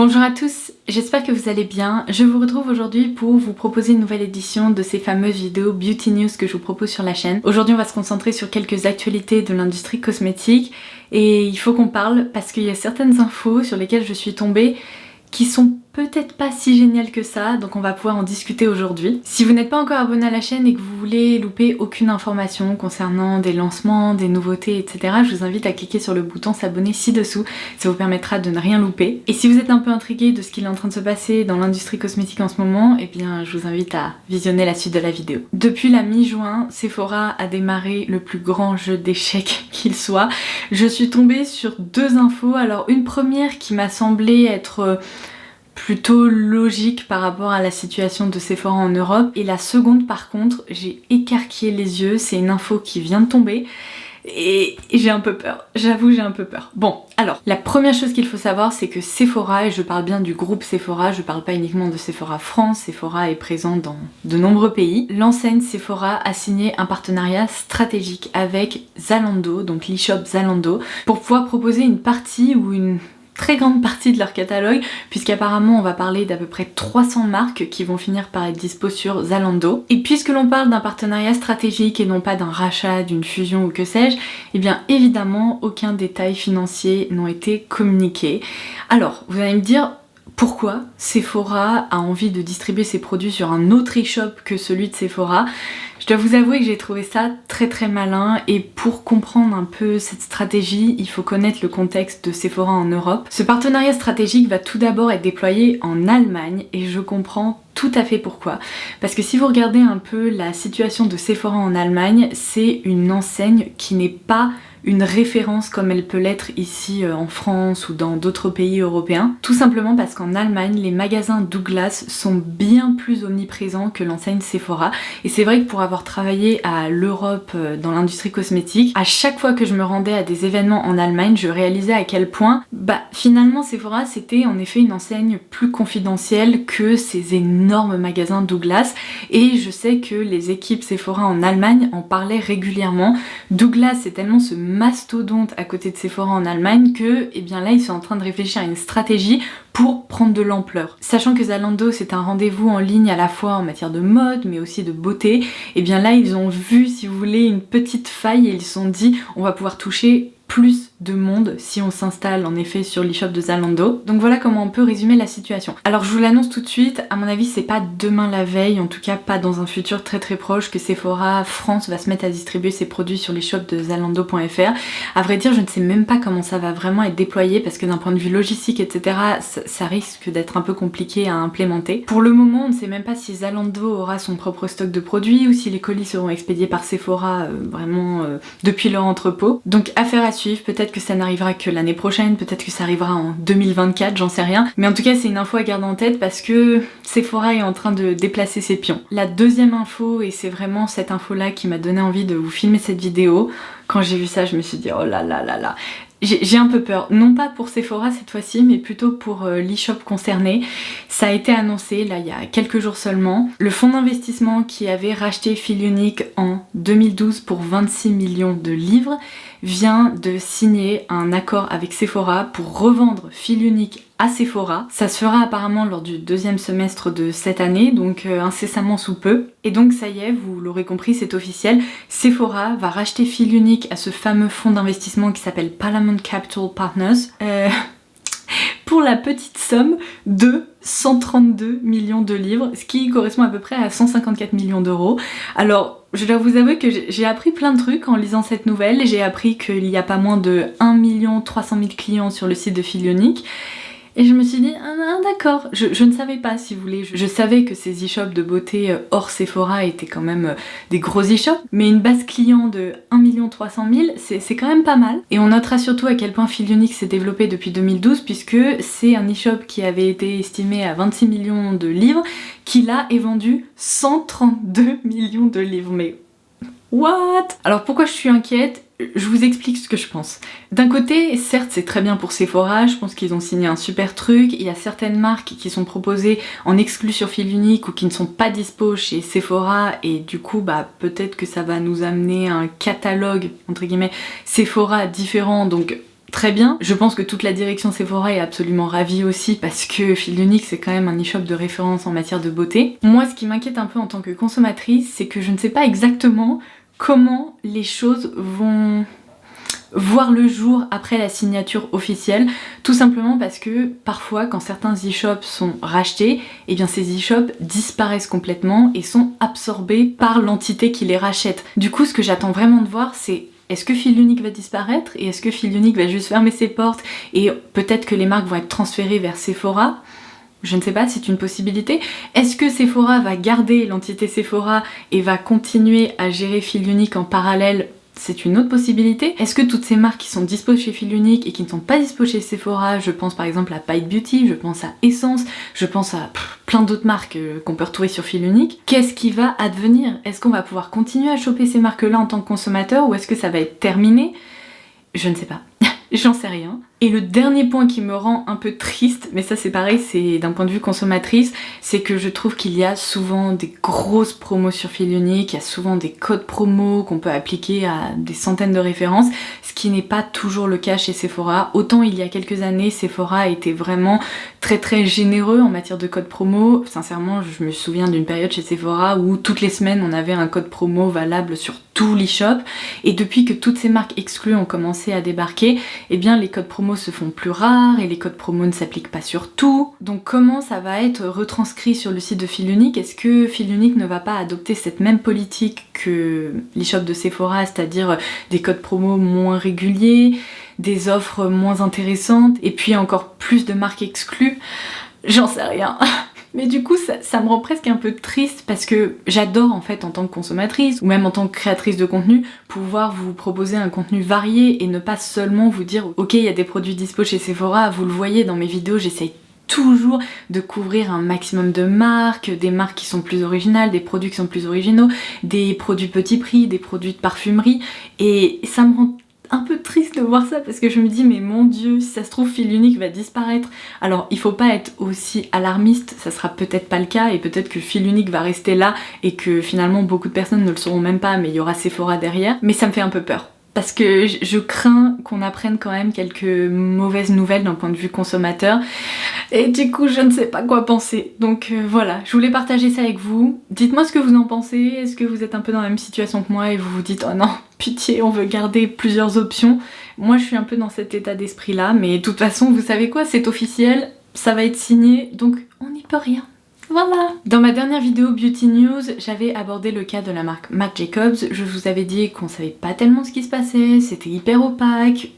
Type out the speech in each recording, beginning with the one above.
Bonjour à tous, j'espère que vous allez bien. Je vous retrouve aujourd'hui pour vous proposer une nouvelle édition de ces fameuses vidéos Beauty News que je vous propose sur la chaîne. Aujourd'hui on va se concentrer sur quelques actualités de l'industrie cosmétique et il faut qu'on parle parce qu'il y a certaines infos sur lesquelles je suis tombée qui sont peut-être pas si géniales que ça, donc on va pouvoir en discuter aujourd'hui. Si vous n'êtes pas encore abonné à la chaîne et que vous voulez louper aucune information concernant des lancements, des nouveautés, etc., je vous invite à cliquer sur le bouton s'abonner ci-dessous, ça vous permettra de ne rien louper. Et si vous êtes un peu intrigué de ce qu'il est en train de se passer dans l'industrie cosmétique en ce moment, eh bien je vous invite à visionner la suite de la vidéo. Depuis la mi-juin, Sephora a démarré le plus grand jeu d'échecs qu'il soit. Je suis tombée sur deux infos, alors une première qui m'a semblé être plutôt logique par rapport à la situation de Sephora en Europe, et la seconde par contre j'ai écarquillé les yeux, c'est une info qui vient de tomber et j'ai un peu peur, j'avoue j'ai un peu peur. Bon, alors la première chose qu'il faut savoir c'est que Sephora, et je parle bien du groupe Sephora, je parle pas uniquement de Sephora France, Sephora est présent dans de nombreux pays. L'enseigne Sephora a signé un partenariat stratégique avec Zalando, donc l'e-shop Zalando, pour pouvoir proposer une partie ou une très grande partie de leur catalogue, puisqu'apparemment on va parler d'à peu près 300 marques qui vont finir par être dispo sur Zalando. Et puisque l'on parle d'un partenariat stratégique et non pas d'un rachat, d'une fusion ou que sais-je, eh bien évidemment aucun détail financier n'ont été communiqués. Alors vous allez me dire, pourquoi Sephora a envie de distribuer ses produits sur un autre e-shop que celui de Sephora? Je dois vous avouer que j'ai trouvé ça très malin, et pour comprendre un peu cette stratégie, il faut connaître le contexte de Sephora en Europe. Ce partenariat stratégique va tout d'abord être déployé en Allemagne et je comprends tout à fait pourquoi. Parce que si vous regardez un peu la situation de Sephora en Allemagne, c'est une enseigne qui n'est pas une référence comme elle peut l'être ici en France ou dans d'autres pays européens. Tout simplement parce qu'en Allemagne, les magasins Douglas sont bien plus omniprésents que l'enseigne Sephora. Et c'est vrai que pour avoir travaillé à l'Europe dans l'industrie cosmétique, à chaque fois que je me rendais à des événements en Allemagne, je réalisais à quel point finalement Sephora c'était en effet une enseigne plus confidentielle que ces énormes magasins Douglas. Et je sais que les équipes Sephora en Allemagne en parlaient régulièrement. Douglas c'est tellement ce mastodonte à côté de Sephora en Allemagne que, eh bien là ils sont en train de réfléchir à une stratégie pour prendre de l'ampleur. Sachant que Zalando c'est un rendez-vous en ligne à la fois en matière de mode mais aussi de beauté, et bien là ils ont vu, si vous voulez, une petite faille et ils se sont dit on va pouvoir toucher plus de monde si on s'installe en effet sur l'e-shop de Zalando. Donc voilà comment on peut résumer la situation. Alors je vous l'annonce tout de suite, à mon avis c'est pas demain la veille, en tout cas pas dans un futur très proche, que Sephora France va se mettre à distribuer ses produits sur les shops de Zalando.fr. À vrai dire je ne sais même pas comment ça va vraiment être déployé parce que d'un point de vue logistique etc ça risque d'être un peu compliqué à implémenter. Pour le moment on ne sait même pas si Zalando aura son propre stock de produits ou si les colis seront expédiés par Sephora depuis leur entrepôt. Donc affaire à suivre, peut-être que ça n'arrivera que l'année prochaine, peut-être que ça arrivera en 2024, j'en sais rien. Mais en tout cas c'est une info à garder en tête parce que Sephora est en train de déplacer ses pions. La deuxième info, et c'est vraiment cette info là qui m'a donné envie de vous filmer cette vidéo, quand j'ai vu ça je me suis dit oh là là là là. J'ai un peu peur, non pas pour Sephora cette fois-ci, mais plutôt pour l'e-shop concerné. Ça a été annoncé là il y a quelques jours seulement. Le fonds d'investissement qui avait racheté Feelunique en 2012 pour 26 millions de livres vient de signer un accord avec Sephora pour revendre Feelunique à Sephora. Ça se fera apparemment lors du deuxième semestre de cette année, donc incessamment sous peu. Et donc ça y est, vous l'aurez compris, c'est officiel, Sephora va racheter Feelunique à ce fameux fonds d'investissement qui s'appelle Paramount Capital Partners pour la petite somme de 132 millions de livres, ce qui correspond à peu près à 154 millions d'euros. Alors je dois vous avouer que j'ai appris plein de trucs en lisant cette nouvelle. J'ai appris qu'il y a pas moins de 1 300 000 clients sur le site de Feelunique. Et je me suis dit, ah d'accord, je ne savais pas si vous voulez, je savais que ces e-shops de beauté hors Sephora étaient quand même des gros e-shops, mais une base client de 1 300 000, c'est quand même pas mal. Et on notera surtout à quel point Feelunique s'est développé depuis 2012 puisque c'est un e-shop qui avait été estimé à 26 millions de livres, qui là est vendu 132 millions de livres, mais what? Alors pourquoi je suis inquiète? Je vous explique ce que je pense. D'un côté, certes c'est très bien pour Sephora, je pense qu'ils ont signé un super truc, il y a certaines marques qui sont proposées en exclu sur Feelunique ou qui ne sont pas dispo chez Sephora et du coup peut-être que ça va nous amener un catalogue entre guillemets Sephora différent, donc très bien. Je pense que toute la direction Sephora est absolument ravie aussi parce que Fil d'Unique c'est quand même un e-shop de référence en matière de beauté. Moi ce qui m'inquiète un peu en tant que consommatrice, c'est que je ne sais pas exactement comment les choses vont voir le jour après la signature officielle, tout simplement parce que parfois quand certains e-shops sont rachetés, et bien ces e-shops disparaissent complètement et sont absorbés par l'entité qui les rachète. Du coup ce que j'attends vraiment de voir, c'est est-ce que Fil d'Unique va disparaître et est-ce que Fil d'Unique va juste fermer ses portes et peut-être que les marques vont être transférées vers Sephora? Je ne sais pas, c'est une possibilité. Est-ce que Sephora va garder l'entité Sephora et va continuer à gérer Fil d'Unique en parallèle? C'est une autre possibilité. Est-ce que toutes ces marques qui sont dispo chez Fil d'Unique et qui ne sont pas dispo chez Sephora, je pense par exemple à Pite Beauty, je pense à Essence, je pense à plein d'autres marques qu'on peut retrouver sur Fil d'Unique, qu'est-ce qui va advenir? Est-ce qu'on va pouvoir continuer à choper ces marques-là en tant que consommateur ou est-ce que ça va être terminé? Je ne sais pas. J'en sais rien. Et le dernier point qui me rend un peu triste, mais ça c'est pareil, c'est d'un point de vue consommatrice, c'est que je trouve qu'il y a souvent des grosses promos sur Fil d'Unique, il y a souvent des codes promo qu'on peut appliquer à des centaines de références, ce qui n'est pas toujours le cas chez Sephora. Autant il y a quelques années, Sephora était vraiment très généreux en matière de codes promo. Sincèrement, je me souviens d'une période chez Sephora où toutes les semaines on avait un code promo valable sur tout l'e-shop, et depuis que toutes ces marques exclues ont commencé à débarquer, eh bien les codes promo se font plus rares et les codes promo ne s'appliquent pas sur tout. Donc comment ça va être retranscrit sur le site de Fil d'Unique? Est-ce que Fil d'Unique ne va pas adopter cette même politique que l'e-shop de Sephora, c'est-à-dire des codes promo moins réguliers, des offres moins intéressantes et puis encore plus de marques exclues? J'en sais rien. Mais du coup ça me rend presque un peu triste parce que j'adore en fait en tant que consommatrice ou même en tant que créatrice de contenu pouvoir vous proposer un contenu varié et ne pas seulement vous dire ok il y a des produits dispo chez Sephora, vous le voyez dans mes vidéos, j'essaye toujours de couvrir un maximum de marques, des marques qui sont plus originales, des produits qui sont plus originaux, des produits petit prix, des produits de parfumerie, et ça me rend un peu triste de voir ça parce que je me dis mais mon dieu, si ça se trouve Fil d'Unique va disparaître. Alors il faut pas être aussi alarmiste, ça sera peut-être pas le cas et peut-être que Fil d'Unique va rester là et que finalement beaucoup de personnes ne le sauront même pas mais il y aura Sephora derrière, mais ça me fait un peu peur. Parce que je crains qu'on apprenne quand même quelques mauvaises nouvelles d'un point de vue consommateur. Et du coup, je ne sais pas quoi penser. Donc voilà, je voulais partager ça avec vous. Dites-moi ce que vous en pensez. Est-ce que vous êtes un peu dans la même situation que moi et vous vous dites « Oh non, pitié, on veut garder plusieurs options ». Moi, je suis un peu dans cet état d'esprit-là. Mais de toute façon, vous savez quoi, c'est officiel, ça va être signé, donc on n'y peut rien. Voilà. Dans ma dernière vidéo Beauty News, j'avais abordé le cas de la marque Marc Jacobs. Je vous avais dit qu'on savait pas tellement ce qui se passait, c'était hyper opaque,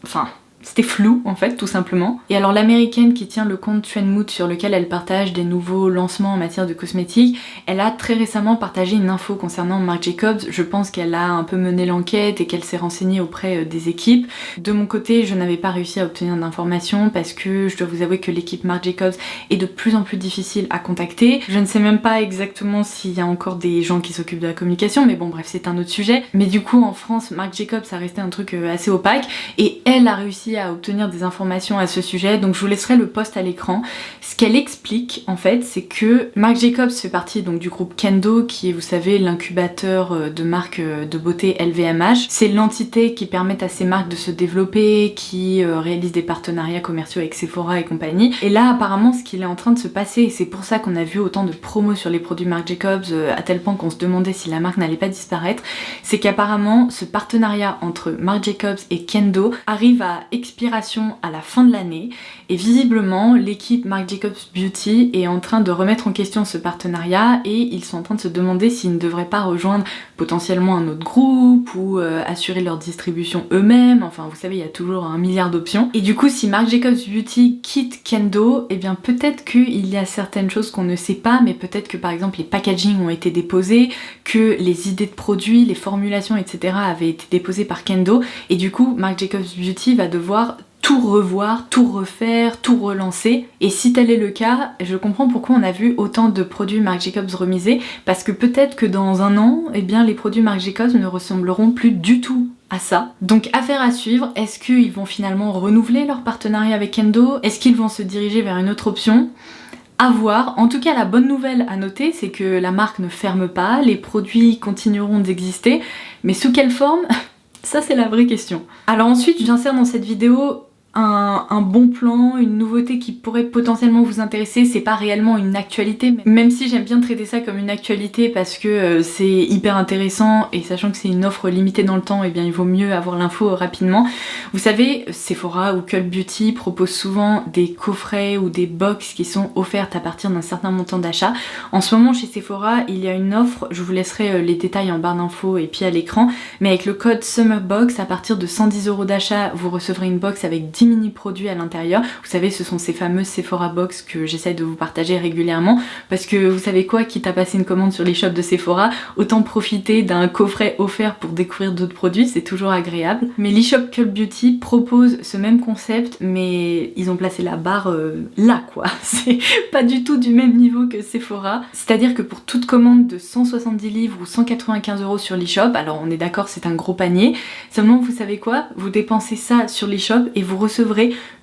enfin... c'était flou en fait, tout simplement. Et alors l'américaine qui tient le compte Trendmood sur lequel elle partage des nouveaux lancements en matière de cosmétiques, elle a très récemment partagé une info concernant Marc Jacobs. Je pense qu'elle a un peu mené l'enquête et qu'elle s'est renseignée auprès des équipes. De mon côté, je n'avais pas réussi à obtenir d'informations parce que je dois vous avouer que l'équipe Marc Jacobs est de plus en plus difficile à contacter. Je ne sais même pas exactement s'il y a encore des gens qui s'occupent de la communication, mais bon bref, c'est un autre sujet. Mais du coup, en France, Marc Jacobs a resté un truc assez opaque et elle a réussi à obtenir des informations à ce sujet, donc je vous laisserai le post à l'écran. Ce qu'elle explique en fait, c'est que Marc Jacobs fait partie donc du groupe Kendo, qui est, vous savez, l'incubateur de marques de beauté LVMH. C'est l'entité qui permet à ces marques de se développer, qui réalise des partenariats commerciaux avec Sephora et compagnie. Et là apparemment ce qu'il est en train de se passer, et c'est pour ça qu'on a vu autant de promos sur les produits Marc Jacobs, à tel point qu'on se demandait si la marque n'allait pas disparaître, c'est qu'apparemment ce partenariat entre Marc Jacobs et Kendo arrive à expiration à la fin de l'année et visiblement l'équipe Marc Jacobs Beauty est en train de remettre en question ce partenariat et ils sont en train de se demander s'ils ne devraient pas rejoindre potentiellement un autre groupe ou assurer leur distribution eux-mêmes. Enfin vous savez, il y a toujours un milliard d'options. Et du coup si Marc Jacobs Beauty quitte Kendo, et bien peut-être qu'il y a certaines choses qu'on ne sait pas, mais peut-être que par exemple les packaging ont été déposés, que les idées de produits, les formulations etc. avaient été déposées par Kendo et du coup Marc Jacobs Beauty va devoir tout revoir, tout refaire, tout relancer. Et si tel est le cas, je comprends pourquoi on a vu autant de produits Marc Jacobs remisés, parce que peut-être que dans un an, eh bien les produits Marc Jacobs ne ressembleront plus du tout à ça. Donc affaire à suivre, est-ce qu'ils vont finalement renouveler leur partenariat avec Kendo? Est-ce qu'ils vont se diriger vers une autre option? À voir. En tout cas, la bonne nouvelle à noter, c'est que la marque ne ferme pas, les produits continueront d'exister, mais sous quelle forme? Ça c'est la vraie question. Alors ensuite j'insère dans cette vidéo un bon plan, une nouveauté qui pourrait potentiellement vous intéresser. C'est pas réellement une actualité, même si j'aime bien traiter ça comme une actualité parce que c'est hyper intéressant et sachant que c'est une offre limitée dans le temps, et bien il vaut mieux avoir l'info rapidement. Vous savez, Sephora ou Cult Beauty proposent souvent des coffrets ou des box qui sont offertes à partir d'un certain montant d'achat. En ce moment chez Sephora, il y a une offre, je vous laisserai les détails en barre d'infos et puis à l'écran, mais avec le code SUMMERBOX, à partir de 110 € d'achat, vous recevrez une box avec 10 mini produits à l'intérieur. Vous savez, ce sont ces fameuses Sephora Box que j'essaie de vous partager régulièrement parce que vous savez quoi, quitte à passer une commande sur les shops de Sephora, autant profiter d'un coffret offert pour découvrir d'autres produits, c'est toujours agréable. Mais l'e-shop Cult Beauty propose ce même concept, mais ils ont placé la barre là quoi. C'est pas du tout du même niveau que Sephora. C'est-à-dire que pour toute commande de 170 livres ou 195 € sur l'e-shop, alors on est d'accord, c'est un gros panier, seulement vous savez quoi, vous dépensez ça sur l'e-shop et vous recevrez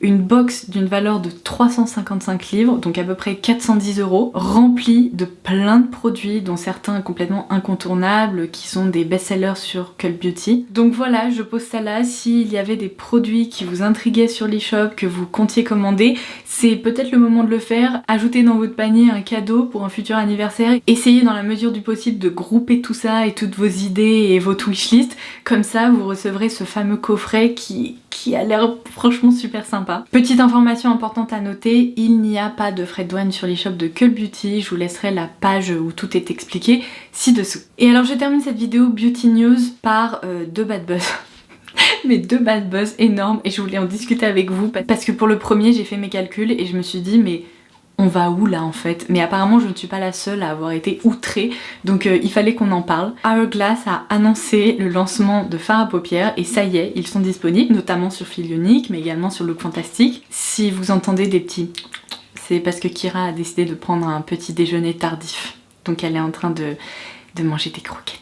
une box d'une valeur de 355 livres, donc à peu près 410 €, remplie de plein de produits, dont certains complètement incontournables, qui sont des best-sellers sur Cult Beauty. Donc voilà, je pose ça là, s'il y avait des produits qui vous intriguaient sur l'e-shop, que vous comptiez commander, c'est peut-être le moment de le faire. Ajoutez dans votre panier un cadeau pour un futur anniversaire, essayez dans la mesure du possible de grouper tout ça et toutes vos idées et votre wishlist, comme ça vous recevrez ce fameux coffret qui a l'air franchement super sympa. Petite information importante à noter, il n'y a pas de frais de douane sur l'e-shop de Cult Beauty, je vous laisserai la page où tout est expliqué ci-dessous. Et alors je termine cette vidéo Beauty News par deux bad buzz. Mais deux bad buzz énormes et je voulais en discuter avec vous parce que pour le premier j'ai fait mes calculs et je me suis dit mais on va où là en fait? Mais apparemment je ne suis pas la seule à avoir été outrée, donc il fallait qu'on en parle. Hourglass a annoncé le lancement de fards à paupières et ça y est, ils sont disponibles, notamment sur Fil Unique mais également sur Look Fantastic. Si vous entendez des petits, c'est parce que Kira a décidé de prendre un petit déjeuner tardif, donc elle est en train de manger des croquettes.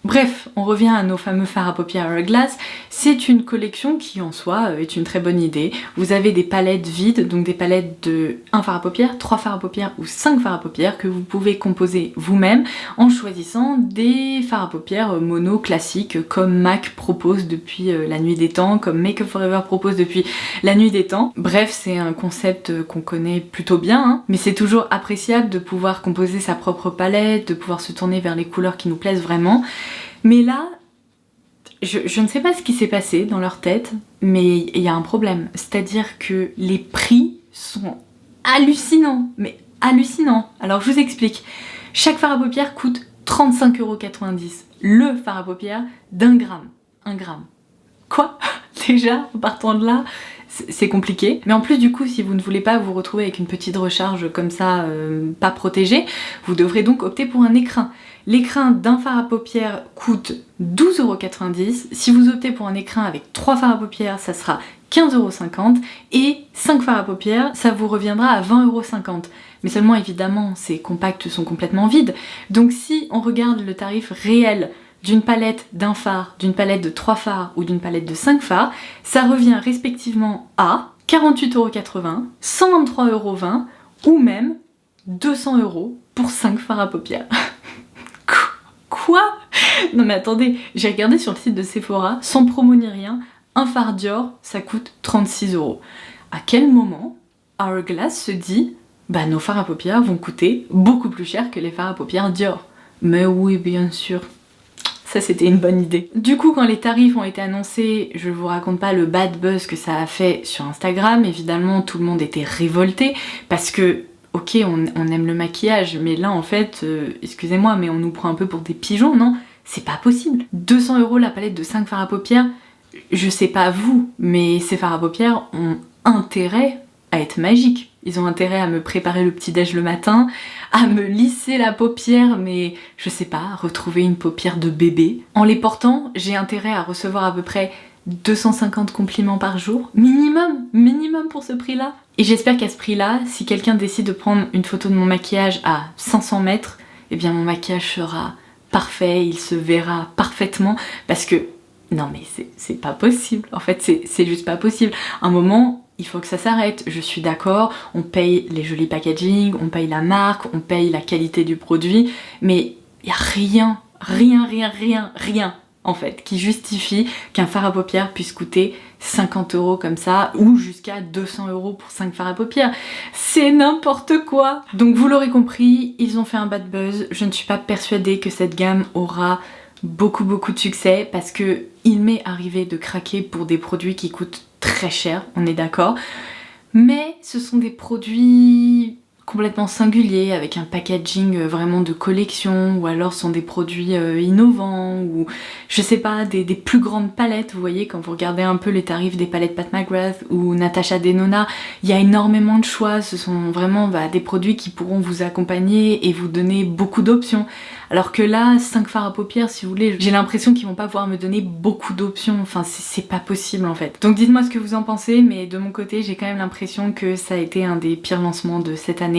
Bref, on revient à nos fameux fards à paupières Hourglass. C'est une collection qui en soi est une très bonne idée. Vous avez des palettes vides, donc des palettes de 1 fard à paupières, 3 fards à paupières ou 5 fards à paupières que vous pouvez composer vous-même en choisissant des fards à paupières mono classiques comme MAC propose depuis la nuit des temps, comme Make Up For Ever propose depuis la nuit des temps. Bref, c'est un concept qu'on connaît plutôt bien, hein, mais c'est toujours appréciable de pouvoir composer sa propre palette, de pouvoir se tourner vers les couleurs qui nous plaisent vraiment. Mais là, je ne sais pas ce qui s'est passé dans leur tête, mais il y a un problème. C'est-à-dire que les prix sont hallucinants, mais hallucinants. Alors je vous explique. Chaque fard à paupières coûte 35,90 €. Le fard à paupières d'1 gramme. 1 gramme. Quoi? Déjà, en partant de là, c'est compliqué. Mais en plus du coup, si vous ne voulez pas vous retrouver avec une petite recharge comme ça, pas protégée, vous devrez donc opter pour un écrin. L'écrin d'un fard à paupières coûte 12,90 €. Si vous optez pour un écrin avec 3 fards à paupières, ça sera 15,50 € et 5 fards à paupières, ça vous reviendra à 20,50 €. Mais seulement évidemment, ces compacts sont complètement vides. Donc si on regarde le tarif réel d'une palette d'un fard, d'une palette de 3 fards ou d'une palette de 5 fards, ça revient respectivement à 48,80 €, 123,20 € ou même 200 € pour 5 fards à paupières. Quoi? Non mais attendez, j'ai regardé sur le site de Sephora, sans promo ni rien, un fard Dior, ça coûte 36 €. À quel moment Hourglass se dit bah nos fards à paupières vont coûter beaucoup plus cher que les fards à paupières Dior? Mais oui, bien sûr. Ça c'était une bonne idée. Du coup quand les tarifs ont été annoncés, je vous raconte pas le bad buzz que ça a fait sur Instagram, évidemment tout le monde était révolté parce que ok on aime le maquillage mais là en fait, excusez-moi mais on nous prend un peu pour des pigeons, non? C'est pas possible. 200 € la palette de 5 fards à paupières, je sais pas vous, mais ces fards à paupières ont intérêt à être magiques. Ils ont intérêt à me préparer le petit-déj le matin, à me lisser la paupière, mais je sais pas, retrouver une paupière de bébé. En les portant, j'ai intérêt à recevoir à peu près 250 compliments par jour, minimum pour ce prix-là. Et j'espère qu'à ce prix-là, si quelqu'un décide de prendre une photo de mon maquillage à 500 mètres, eh bien mon maquillage sera parfait, il se verra parfaitement, parce que non mais c'est pas possible, en fait c'est juste pas possible. Un moment, il faut que ça s'arrête, je suis d'accord, on paye les jolis packaging, on paye la marque, on paye la qualité du produit, mais il y a rien en fait, qui justifie qu'un fard à paupières puisse coûter 50 € comme ça, ou jusqu'à 200 € pour 5 fards à paupières. C'est n'importe quoi! Donc vous l'aurez compris, ils ont fait un bad buzz. Je ne suis pas persuadée que cette gamme aura beaucoup de succès, parce que il m'est arrivé de craquer pour des produits qui coûtent très cher, on est d'accord. Mais ce sont des produits complètement singuliers, avec un packaging vraiment de collection, ou alors sont des produits innovants, ou je sais pas, des plus grandes palettes. Vous voyez, quand vous regardez un peu les tarifs des palettes Pat McGrath ou Natasha Denona, il y a énormément de choix. Ce sont vraiment des produits qui pourront vous accompagner et vous donner beaucoup d'options. Alors que là, 5 fards à paupières, si vous voulez, j'ai l'impression qu'ils vont pas pouvoir me donner beaucoup d'options. Enfin, c'est pas possible en fait. Donc dites-moi ce que vous en pensez, mais de mon côté, j'ai quand même l'impression que ça a été un des pires lancements de cette année.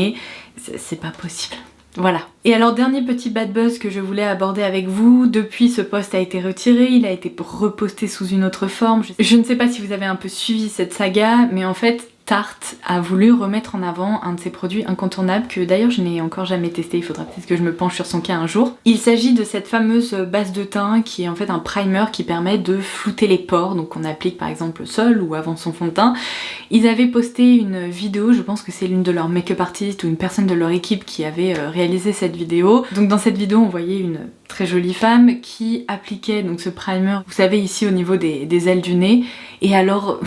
C'est pas possible. Voilà. Et alors, dernier petit bad buzz que je voulais aborder avec vous. Depuis, ce post a été retiré, il a été reposté sous une autre forme. Je ne sais pas si vous avez un peu suivi cette saga, mais en fait, Tarte a voulu remettre en avant un de ses produits incontournables que d'ailleurs je n'ai encore jamais testé, il faudra peut-être que je me penche sur son cas un jour. Il s'agit de cette fameuse base de teint qui est en fait un primer qui permet de flouter les pores, donc on applique par exemple au sol ou avant son fond de teint. Ils avaient posté une vidéo, je pense que c'est l'une de leurs make-up artistes ou une personne de leur équipe qui avait réalisé cette vidéo. Donc dans cette vidéo on voyait une très jolie femme qui appliquait donc ce primer, vous savez ici au niveau des ailes du nez, et alors...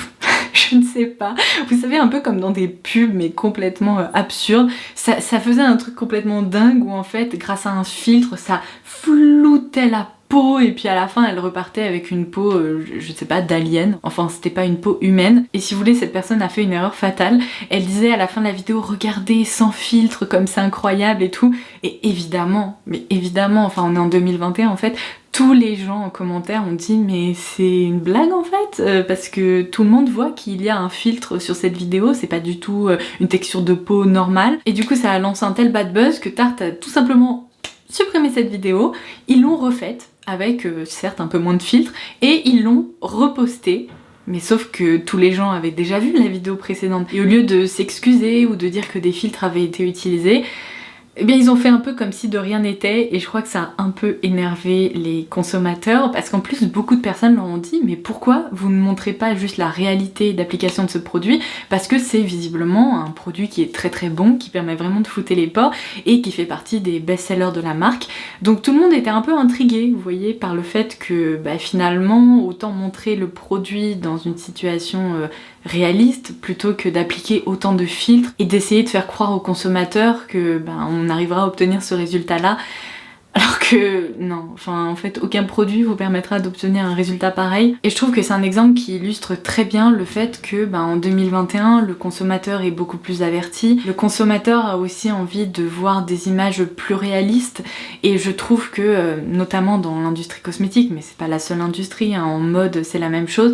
je ne sais pas, vous savez un peu comme dans des pubs mais complètement absurdes, ça faisait un truc complètement dingue où en fait grâce à un filtre ça floutait la peau et puis à la fin elle repartait avec une peau, je sais pas, d'alien, enfin c'était pas une peau humaine. Et si vous voulez, cette personne a fait une erreur fatale, elle disait à la fin de la vidéo regardez sans filtre comme c'est incroyable et tout, et évidemment, mais évidemment, enfin on est en 2021 en fait, tous les gens en commentaire ont dit mais c'est une blague en fait, parce que tout le monde voit qu'il y a un filtre sur cette vidéo, c'est pas du tout une texture de peau normale. Et du coup ça a lancé un tel bad buzz que Tarte a tout simplement supprimé cette vidéo, ils l'ont refaite avec certes un peu moins de filtre et ils l'ont repostée. Mais sauf que tous les gens avaient déjà vu la vidéo précédente. Et au lieu de s'excuser ou de dire que des filtres avaient été utilisés, eh bien ils ont fait un peu comme si de rien n'était, et je crois que ça a un peu énervé les consommateurs, parce qu'en plus beaucoup de personnes leur ont dit mais pourquoi vous ne montrez pas juste la réalité d'application de ce produit, parce que c'est visiblement un produit qui est très bon, qui permet vraiment de flouter les pores et qui fait partie des best-sellers de la marque. Donc tout le monde était un peu intrigué, vous voyez, par le fait que finalement autant montrer le produit dans une situation réaliste plutôt que d'appliquer autant de filtres et d'essayer de faire croire aux consommateurs que on arrivera à obtenir ce résultat là, alors que non, enfin en fait aucun produit vous permettra d'obtenir un résultat pareil. Et je trouve que c'est un exemple qui illustre très bien le fait que en 2021 le consommateur est beaucoup plus averti, le consommateur a aussi envie de voir des images plus réalistes, et je trouve que notamment dans l'industrie cosmétique, mais c'est pas la seule industrie, hein, en mode c'est la même chose,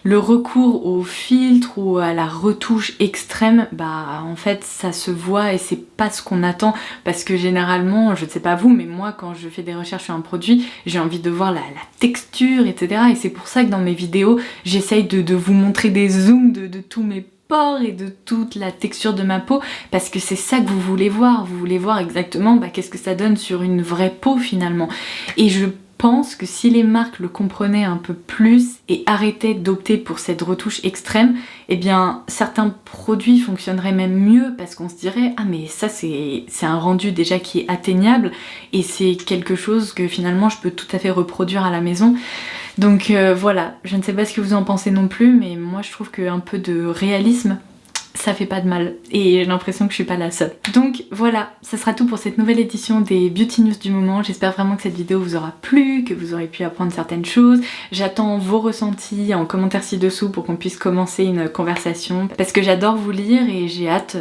le recours au filtre ou à la retouche extrême, en fait ça se voit et c'est pas ce qu'on attend, parce que généralement, je ne sais pas vous, mais moi quand je fais des recherches sur un produit, j'ai envie de voir la texture, etc. Et c'est pour ça que dans mes vidéos, j'essaye de vous montrer des zooms de tous mes pores et de toute la texture de ma peau, parce que c'est ça que vous voulez voir exactement qu'est-ce que ça donne sur une vraie peau finalement. Et je pense que si les marques le comprenaient un peu plus et arrêtaient d'opter pour cette retouche extrême, eh bien certains produits fonctionneraient même mieux, parce qu'on se dirait ah mais ça c'est un rendu déjà qui est atteignable et c'est quelque chose que finalement je peux tout à fait reproduire à la maison. Donc voilà, je ne sais pas ce que vous en pensez non plus, mais moi je trouve qu'un peu de réalisme ça fait pas de mal, et j'ai l'impression que je suis pas la seule. Donc voilà, ça sera tout pour cette nouvelle édition des Beauty News du moment. J'espère vraiment que cette vidéo vous aura plu, que vous aurez pu apprendre certaines choses. J'attends vos ressentis en commentaire ci-dessous pour qu'on puisse commencer une conversation, parce que j'adore vous lire et j'ai hâte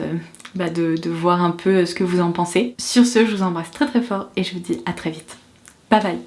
de voir un peu ce que vous en pensez. Sur ce, je vous embrasse très fort et je vous dis à très vite. Bye bye.